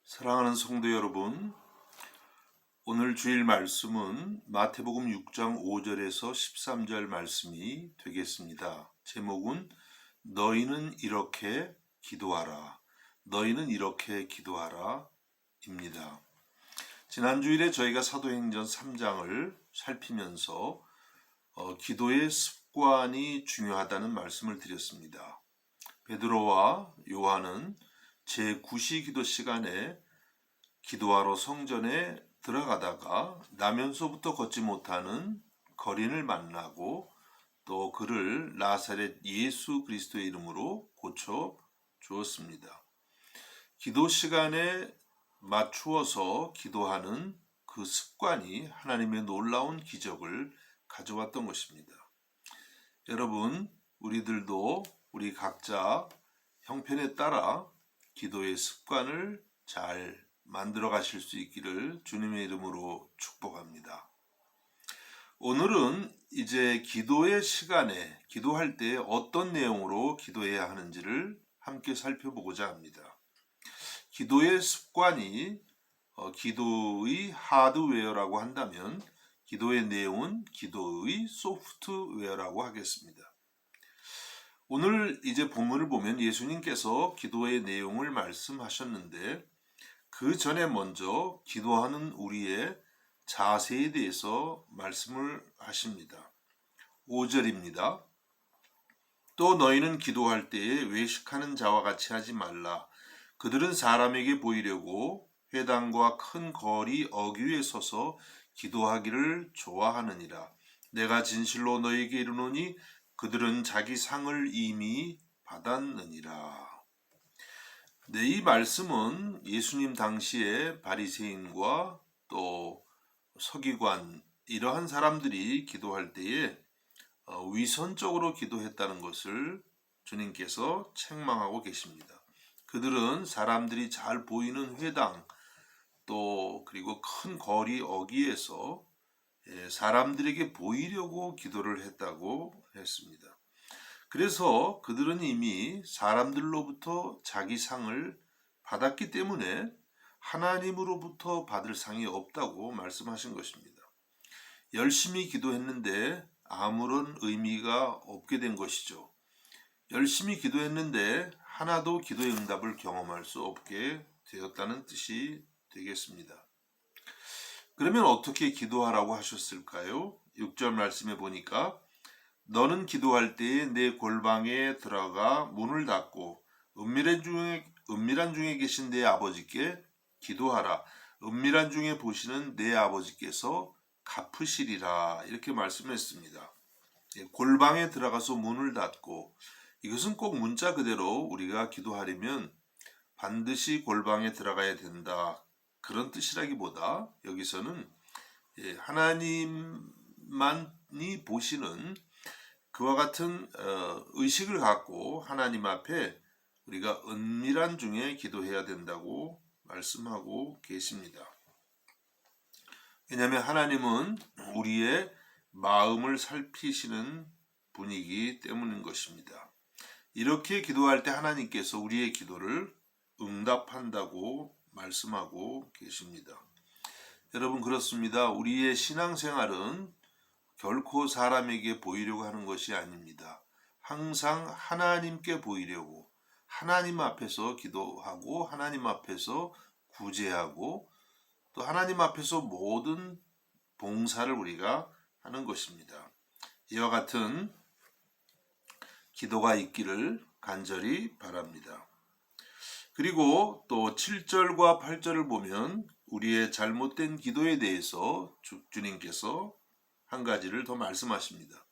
사랑하는 성도 여러분, 오늘 주일 말씀은 마태복음 6장 5절에서 13절 말씀이 되겠습니다. 제목은 너희는 이렇게 기도하라. 너희는 이렇게 기도하라 입니다. 지난 주일에 저희가 사도행전 3장을 살피면서 기도의 습관이 중요하다는 말씀을 드렸습니다. 베드로와 요한은 제9시 기도 시간에 기도하러 성전에 들어가다가 나면서부터 걷지 못하는 거린을 만나고 또 그를 나사렛 예수 그리스도의 이름으로 고쳐 주었습니다. 기도 시간에 맞추어서 기도하는 그 습관이 하나님의 놀라운 기적을 가져왔던 것입니다. 여러분, 우리들도 우리 각자 형편에 따라 기도의 습관을 잘 만들어 가실 수 있기를 주님의 이름으로 축복합니다. 오늘은 이제 기도의 시간에 기도할 때 어떤 내용으로 기도해야 하는지를 함께 살펴보고자 합니다. 기도의 습관이 기도의 하드웨어라고 한다면 기도의 내용은 기도의 소프트웨어라고 하겠습니다. 오늘 이제 본문을 보면 예수님께서 기도의 내용을 말씀하셨는데 그 전에 먼저 기도하는 우리의 자세에 대해서 말씀을 하십니다. 5절입니다. 또 너희는 기도할 때에 외식하는 자와 같이 하지 말라. 그들은 사람에게 보이려고 회당과 큰 거리 어귀에 서서 기도하기를 좋아하느니라. 내가 진실로 너희에게 이르노니 그들은 자기 상을 이미 받았느니라. 네, 이 말씀은 예수님 당시에 바리새인과 또 서기관 이러한 사람들이 기도할 때에 위선적으로 기도했다는 것을 주님께서 책망하고 계십니다. 그들은 사람들이 잘 보이는 회당 또 그리고 큰 거리 어귀에서 사람들에게 보이려고 기도를 했다고 했습니다. 그래서 그들은 이미 사람들로부터 자기 상을 받았기 때문에 하나님으로부터 받을 상이 없다고 말씀하신 것입니다. 열심히 기도했는데 아무런 의미가 없게 된 것이죠. 열심히 기도했는데 하나도 기도의 응답을 경험할 수 없게 되었다는 뜻이 되겠습니다. 그러면 어떻게 기도하라고 하셨을까요? 6절 말씀에 보니까 너는 기도할 때에 내 골방에 들어가 문을 닫고 은밀한 중에 계신 내 아버지께 기도하라. 은밀한 중에 보시는 내 아버지께서 갚으시리라. 이렇게 말씀했습니다. 골방에 들어가서 문을 닫고, 이것은 꼭 문자 그대로 우리가 기도하려면 반드시 골방에 들어가야 된다. 그런 뜻이라기보다 여기서는 하나님만이 보시는 그와 같은 의식을 갖고 하나님 앞에 우리가 은밀한 중에 기도해야 된다고 말씀하고 계십니다. 왜냐하면 하나님은 우리의 마음을 살피시는 분이기 때문인 것입니다. 이렇게 기도할 때 하나님께서 우리의 기도를 응답한다고 말씀하고 계십니다. 여러분, 그렇습니다. 우리의 신앙생활은 결코 사람에게 보이려고 하는 것이 아닙니다. 항상 하나님께 보이려고 하나님 앞에서 기도하고 하나님 앞에서 구제하고 또 하나님 앞에서 모든 봉사를 우리가 하는 것입니다. 이와 같은 기도가 있기를 간절히 바랍니다. 그리고 또 7절과 8절을 보면 우리의 잘못된 기도에 대해서 주님께서 한 가지를 더 말씀하십니다.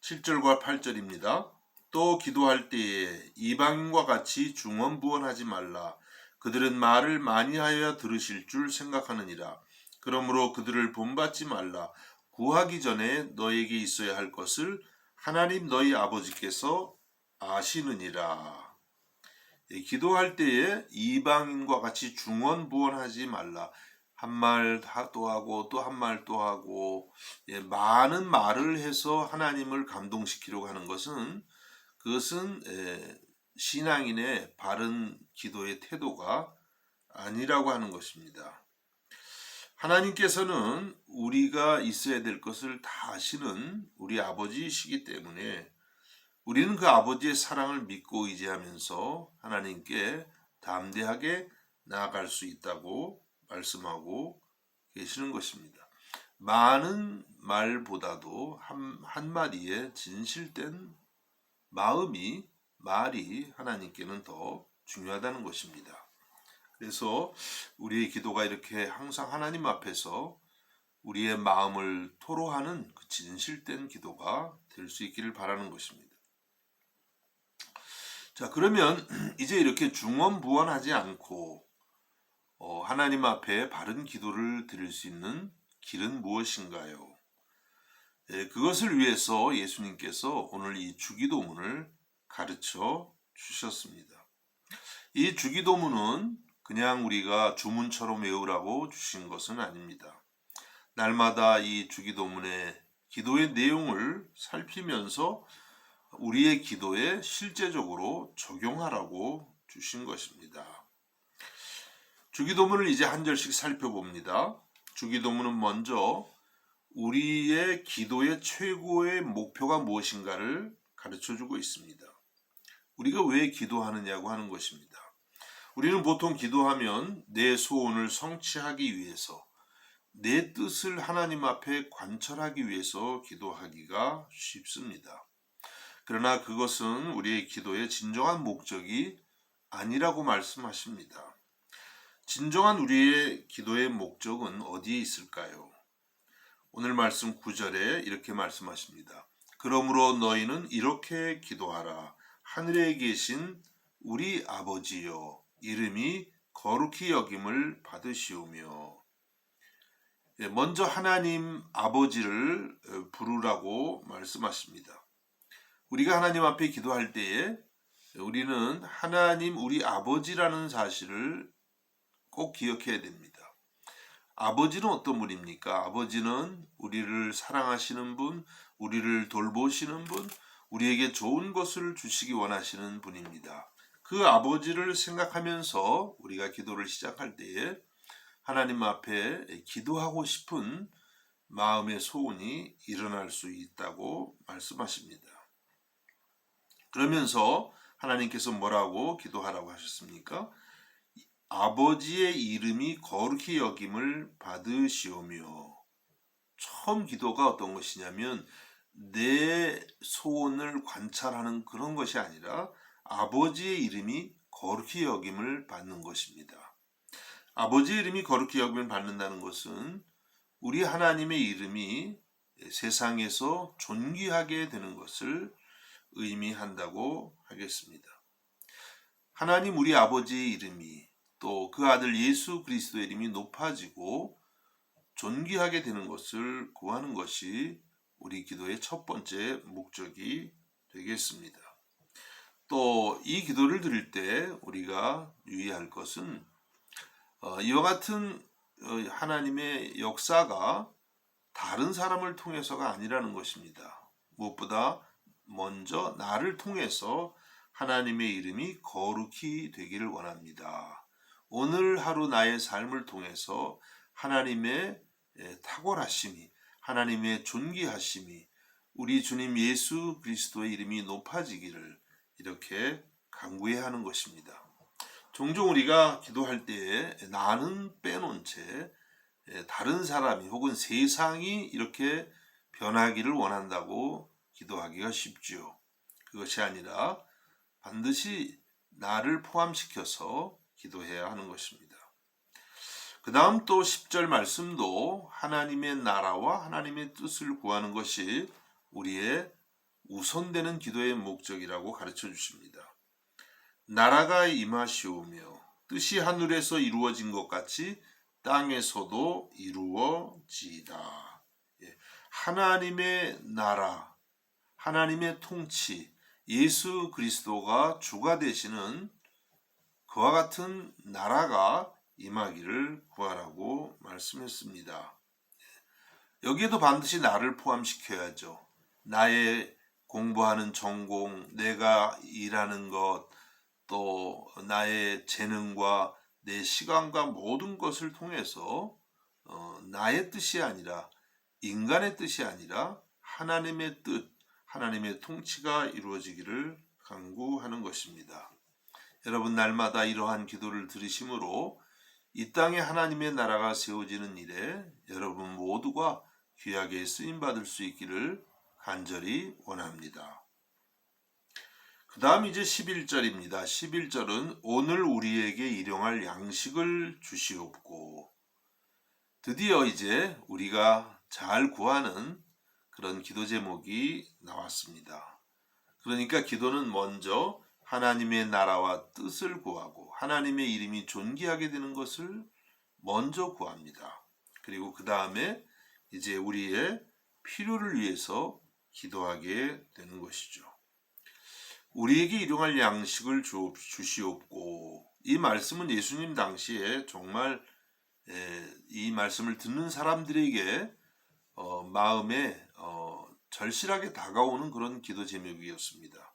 7절과 8절입니다. 또 기도할 때에 이방인과 같이 중언부언하지 말라. 그들은 말을 많이 하여야 들으실 줄 생각하느니라. 그러므로 그들을 본받지 말라. 구하기 전에 너에게 있어야 할 것을 하나님 너희 아버지께서 아시느니라. 기도할 때에 이방인과 같이 중언부언하지 말라. 한 말 또 하고 또 한 말 또 하고 많은 말을 해서 하나님을 감동시키려고 하는 것은 그것은 신앙인의 바른 기도의 태도가 아니라고 하는 것입니다. 하나님께서는 우리가 있어야 될 것을 다 아시는 우리 아버지이시기 때문에 우리는 그 아버지의 사랑을 믿고 의지하면서 하나님께 담대하게 나아갈 수 있다고 말씀하고 계시는 것입니다. 많은 말보다도 한마디의 진실된 말이 하나님께는 더 중요하다는 것입니다. 그래서 우리의 기도가 이렇게 항상 하나님 앞에서 우리의 마음을 토로하는 그 진실된 기도가 될 수 있기를 바라는 것입니다. 자, 그러면 이제 이렇게 중언부언하지 않고 하나님 앞에 바른 기도를 드릴 수 있는 길은 무엇인가요? 그것을 위해서 예수님께서 오늘 이 주기도문을 가르쳐 주셨습니다. 이 주기도문은 그냥 우리가 주문처럼 외우라고 주신 것은 아닙니다. 날마다 이 주기도문의 기도의 내용을 살피면서 우리의 기도에 실제적으로 적용하라고 주신 것입니다. 주기도문을 이제 한 절씩 살펴봅니다. 주기도문은 먼저 우리의 기도의 최고의 목표가 무엇인가를 가르쳐주고 있습니다. 우리가 왜 기도하느냐고 하는 것입니다. 우리는 보통 기도하면 내 소원을 성취하기 위해서, 내 뜻을 하나님 앞에 관철하기 위해서 기도하기가 쉽습니다. 그러나 그것은 우리의 기도의 진정한 목적이 아니라고 말씀하십니다. 진정한 우리의 기도의 목적은 어디에 있을까요? 오늘 말씀 9절에 이렇게 말씀하십니다. 그러므로 너희는 이렇게 기도하라. 하늘에 계신 우리 아버지여, 이름이 거룩히 여김을 받으시오며. 먼저 하나님 아버지를 부르라고 말씀하십니다. 우리가 하나님 앞에 기도할 때에 우리는 하나님 우리 아버지라는 사실을 꼭 기억해야 됩니다. 아버지는 어떤 분입니까? 아버지는 우리를 사랑하시는 분, 우리를 돌보시는 분, 우리에게 좋은 것을 주시기 원하시는 분입니다. 그 아버지를 생각하면서 우리가 기도를 시작할 때에 하나님 앞에 기도하고 싶은 마음의 소원이 일어날 수 있다고 말씀하십니다. 그러면서 하나님께서 뭐라고 기도하라고 하셨습니까? 아버지의 이름이 거룩히 여김을 받으시오며. 처음 기도가 어떤 것이냐면 내 소원을 관찰하는 그런 것이 아니라 아버지의 이름이 거룩히 여김을 받는 것입니다. 아버지의 이름이 거룩히 여김을 받는다는 것은 우리 하나님의 이름이 세상에서 존귀하게 되는 것을 의미한다고 하겠습니다. 하나님 우리 아버지의 이름이 또 그 아들 예수 그리스도의 이름이 높아지고 존귀하게 되는 것을 구하는 것이 우리 기도의 첫 번째 목적이 되겠습니다. 또 이 기도를 드릴 때 우리가 유의할 것은 이와 같은 하나님의 역사가 다른 사람을 통해서가 아니라는 것입니다. 무엇보다 먼저 나를 통해서 하나님의 이름이 거룩히 되기를 원합니다. 오늘 하루 나의 삶을 통해서 하나님의 탁월하심이, 하나님의 존귀하심이, 우리 주님 예수 그리스도의 이름이 높아지기를 이렇게 간구해야 하는 것입니다. 종종 우리가 기도할 때에 나는 빼놓은 채 다른 사람이 혹은 세상이 이렇게 변하기를 원한다고 기도하기가 쉽지요. 그것이 아니라 반드시 나를 포함시켜서 기도해야 하는 것입니다. 그 다음 또 10절 말씀도 하나님의 나라와 하나님의 뜻을 구하는 것이 우리의 우선되는 기도의 목적이라고 가르쳐 주십니다. 나라가 임하시오며 뜻이 하늘에서 이루어진 것 같이 땅에서도 이루어지이다. 하나님의 나라, 하나님의 통치, 예수 그리스도가 주가 되시는 그와 같은 나라가 임하기를 구하라고 말씀했습니다. 여기에도 반드시 나를 포함시켜야죠. 나의 공부하는 전공, 내가 일하는 것, 또 나의 재능과 내 시간과 모든 것을 통해서 나의 뜻이 아니라 인간의 뜻이 아니라 하나님의 뜻, 하나님의 통치가 이루어지기를 간구하는 것입니다. 여러분 날마다 이러한 기도를 들으심으로 이 땅에 하나님의 나라가 세워지는 일에 여러분 모두가 귀하게 쓰임받을 수 있기를 간절히 원합니다. 그 다음 이제 11절입니다. 11절은 오늘 우리에게 일용할 양식을 주시옵고, 드디어 이제 우리가 잘 구하는 그런 기도 제목이 나왔습니다. 그러니까 기도는 먼저 하나님의 나라와 뜻을 구하고 하나님의 이름이 존귀하게 되는 것을 먼저 구합니다. 그리고 그 다음에 이제 우리의 필요를 위해서 기도하게 되는 것이죠. 우리에게 일용할 양식을 주시옵고, 이 말씀은 예수님 당시에 정말 이 말씀을 듣는 사람들에게 마음에 절실하게 다가오는 그런 기도 제목이었습니다.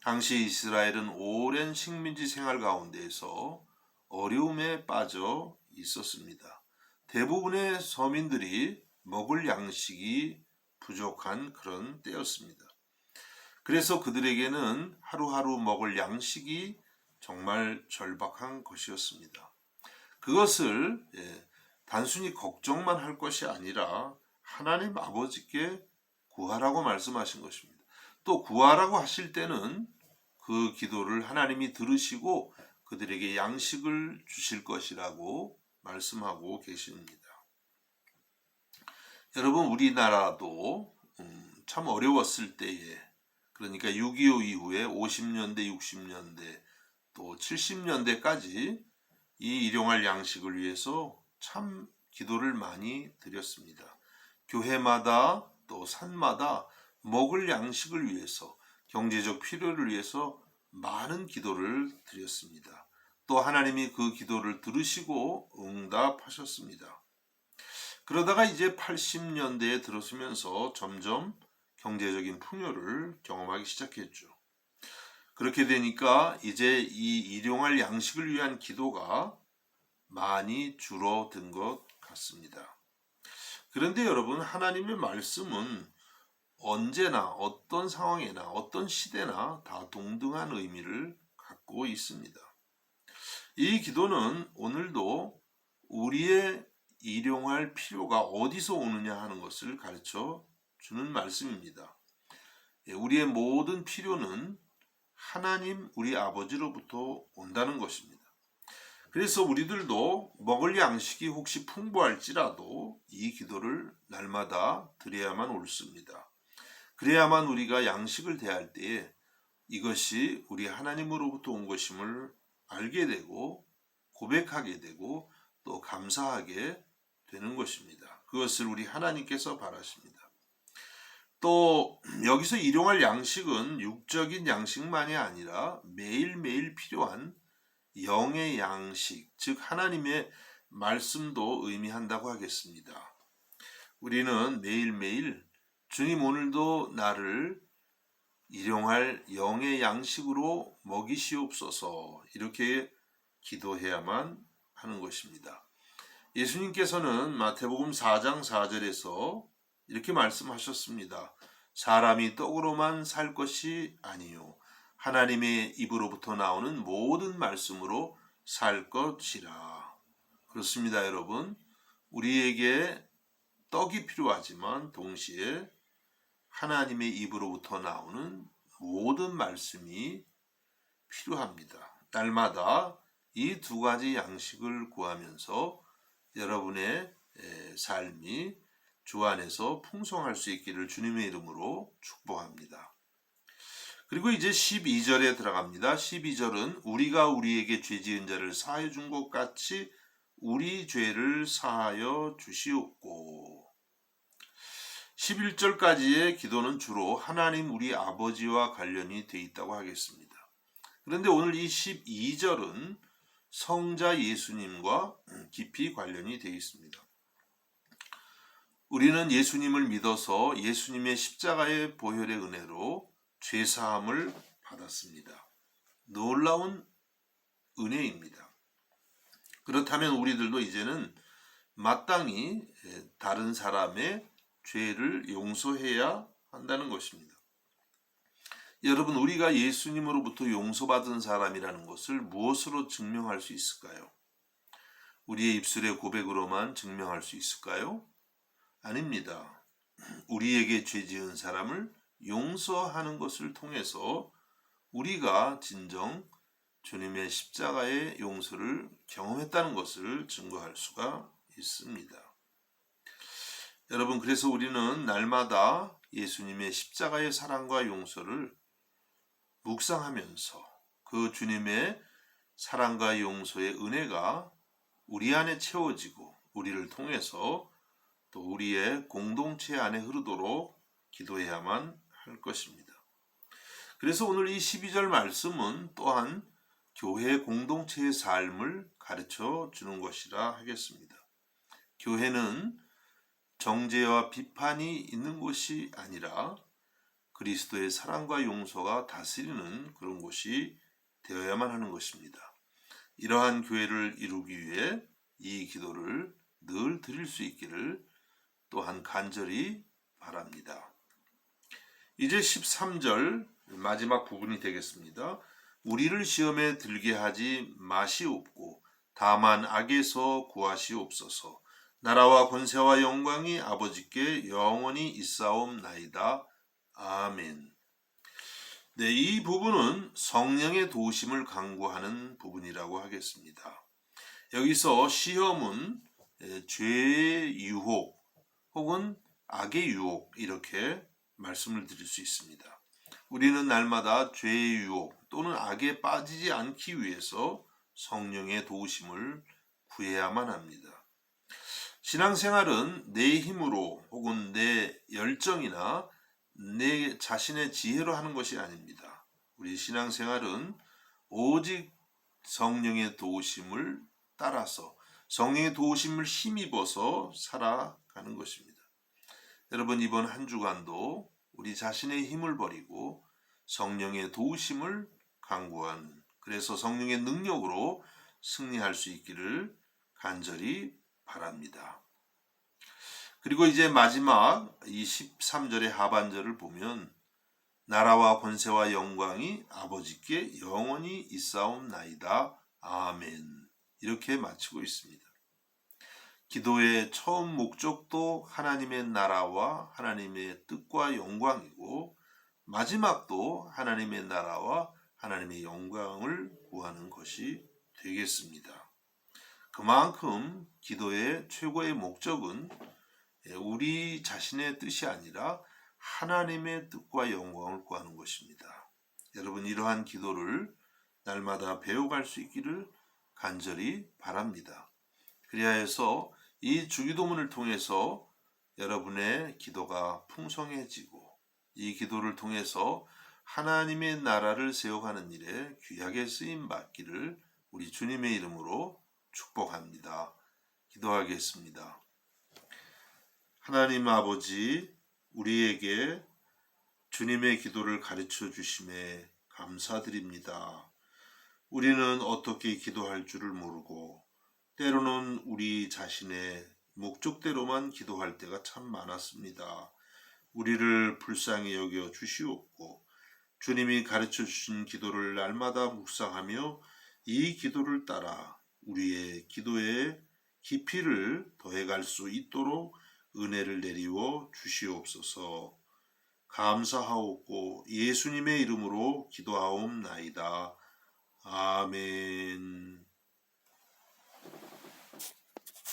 당시 이스라엘은 오랜 식민지 생활 가운데에서 어려움에 빠져 있었습니다. 대부분의 서민들이 먹을 양식이 부족한 그런 때였습니다. 그래서 그들에게는 하루하루 먹을 양식이 정말 절박한 것이었습니다. 그것을 단순히 걱정만 할 것이 아니라 하나님 아버지께 구하라고 말씀하신 것입니다. 또 구하라고 하실 때는 그 기도를 하나님이 들으시고 그들에게 양식을 주실 것이라고 말씀하고 계십니다. 여러분 우리나라도 참 어려웠을 때에, 그러니까 6.25 이후에 50년대, 60년대, 또 70년대까지 이 일용할 양식을 위해서 참 기도를 많이 드렸습니다. 교회마다 또 산마다 먹을 양식을 위해서, 경제적 필요를 위해서 많은 기도를 드렸습니다. 또 하나님이 그 기도를 들으시고 응답하셨습니다. 그러다가 이제 80년대에 들어서면서 점점 경제적인 풍요를 경험하기 시작했죠. 그렇게 되니까 이제 이 일용할 양식을 위한 기도가 많이 줄어든 것 같습니다. 그런데 여러분, 하나님의 말씀은 언제나 어떤 상황이나 어떤 시대나 다 동등한 의미를 갖고 있습니다. 이 기도는 오늘도 우리의 일용할 필요가 어디서 오느냐 하는 것을 가르쳐 주는 말씀입니다. 우리의 모든 필요는 하나님 우리 아버지로부터 온다는 것입니다. 그래서 우리들도 먹을 양식이 혹시 풍부할지라도 이 기도를 날마다 드려야만 옳습니다. 그래야만 우리가 양식을 대할 때에 이것이 우리 하나님으로부터 온 것임을 알게 되고 고백하게 되고 또 감사하게 되는 것입니다. 그것을 우리 하나님께서 바라십니다. 또 여기서 일용할 양식은 육적인 양식만이 아니라 매일매일 필요한 영의 양식, 즉 하나님의 말씀도 의미한다고 하겠습니다. 우리는 매일매일 주님 오늘도 나를 일용할 영의 양식으로 먹이시옵소서 이렇게 기도해야만 하는 것입니다. 예수님께서는 마태복음 4장 4절에서 이렇게 말씀하셨습니다. 사람이 떡으로만 살 것이 아니요 하나님의 입으로부터 나오는 모든 말씀으로 살 것이라. 그렇습니다, 여러분. 우리에게 떡이 필요하지만 동시에 하나님의 입으로부터 나오는 모든 말씀이 필요합니다. 날마다 이 두 가지 양식을 구하면서 여러분의 삶이 주 안에서 풍성할 수 있기를 주님의 이름으로 축복합니다. 그리고 이제 12절에 들어갑니다. 12절은 우리가 우리에게 죄 지은 자를 사하여 준 것 같이 우리 죄를 사하여 주시옵고. 11절까지의 기도는 주로 하나님 우리 아버지와 관련이 되어 있다고 하겠습니다. 그런데 오늘 이 12절은 성자 예수님과 깊이 관련이 되어 있습니다. 우리는 예수님을 믿어서 예수님의 십자가의 보혈의 은혜로 죄사함을 받았습니다. 놀라운 은혜입니다. 그렇다면 우리들도 이제는 마땅히 다른 사람의 죄를 용서해야 한다는 것입니다. 여러분, 우리가 예수님으로부터 용서받은 사람이라는 것을 무엇으로 증명할 수 있을까요? 우리의 입술의 고백으로만 증명할 수 있을까요? 아닙니다. 우리에게 죄 지은 사람을 용서하는 것을 통해서 우리가 진정 주님의 십자가의 용서를 경험했다는 것을 증거할 수가 있습니다. 여러분, 그래서 우리는 날마다 예수님의 십자가의 사랑과 용서를 묵상하면서 그 주님의 사랑과 용서의 은혜가 우리 안에 채워지고 우리를 통해서 또 우리의 공동체 안에 흐르도록 기도해야만 할 것입니다. 그래서 오늘 이 12절 말씀은 또한 교회 공동체의 삶을 가르쳐 주는 것이라 하겠습니다. 교회는 정죄와 비판이 있는 곳이 아니라 그리스도의 사랑과 용서가 다스리는 그런 곳이 되어야만 하는 것입니다. 이러한 교회를 이루기 위해 이 기도를 늘 드릴 수 있기를 또한 간절히 바랍니다. 이제 13절 마지막 부분이 되겠습니다. 우리를 시험에 들게 하지 마시옵고 다만 악에서 구하시옵소서. 나라와 권세와 영광이 아버지께 영원히 있사옵나이다. 아멘. 네, 이 부분은 성령의 도우심을 강구하는 부분이라고 하겠습니다. 여기서 시험은 죄의 유혹 혹은 악의 유혹 이렇게 말씀을 드릴 수 있습니다. 우리는 날마다 죄의 유혹 또는 악에 빠지지 않기 위해서 성령의 도우심을 구해야만 합니다. 신앙생활은 내 힘으로 혹은 내 열정이나 내 자신의 지혜로 하는 것이 아닙니다. 우리 신앙생활은 오직 성령의 도우심을 따라서 성령의 도우심을 힘입어서 살아가는 것입니다. 여러분, 이번 한 주간도 우리 자신의 힘을 버리고 성령의 도우심을 강구하는, 그래서 성령의 능력으로 승리할 수 있기를 간절히 바랍니다. 그리고 이제 마지막 이 13절의 하반절을 보면 나라와 권세와 영광이 아버지께 영원히 있사옵나이다. 아멘. 이렇게 마치고 있습니다. 기도의 처음 목적도 하나님의 나라와 하나님의 뜻과 영광이고 마지막도 하나님의 나라와 하나님의 영광을 구하는 것이 되겠습니다. 그만큼 기도의 최고의 목적은 우리 자신의 뜻이 아니라 하나님의 뜻과 영광을 구하는 것입니다. 여러분, 이러한 기도를 날마다 배워갈 수 있기를 간절히 바랍니다. 그리하여서 이 주기도문을 통해서 여러분의 기도가 풍성해지고 이 기도를 통해서 하나님의 나라를 세워가는 일에 귀하게 쓰임 받기를 우리 주님의 이름으로 축복합니다. 기도하겠습니다. 하나님 아버지, 우리에게 주님의 기도를 가르쳐 주심에 감사드립니다. 우리는 어떻게 기도할 줄을 모르고 때로는 우리 자신의 목적대로만 기도할 때가 참 많았습니다. 우리를 불쌍히 여겨 주시옵고 주님이 가르쳐 주신 기도를 날마다 묵상하며 이 기도를 따라 우리의 기도에 깊이를 더해갈 수 있도록 은혜를 내리워 주시옵소서. 감사하옵고 예수님의 이름으로 기도하옵나이다. 아멘.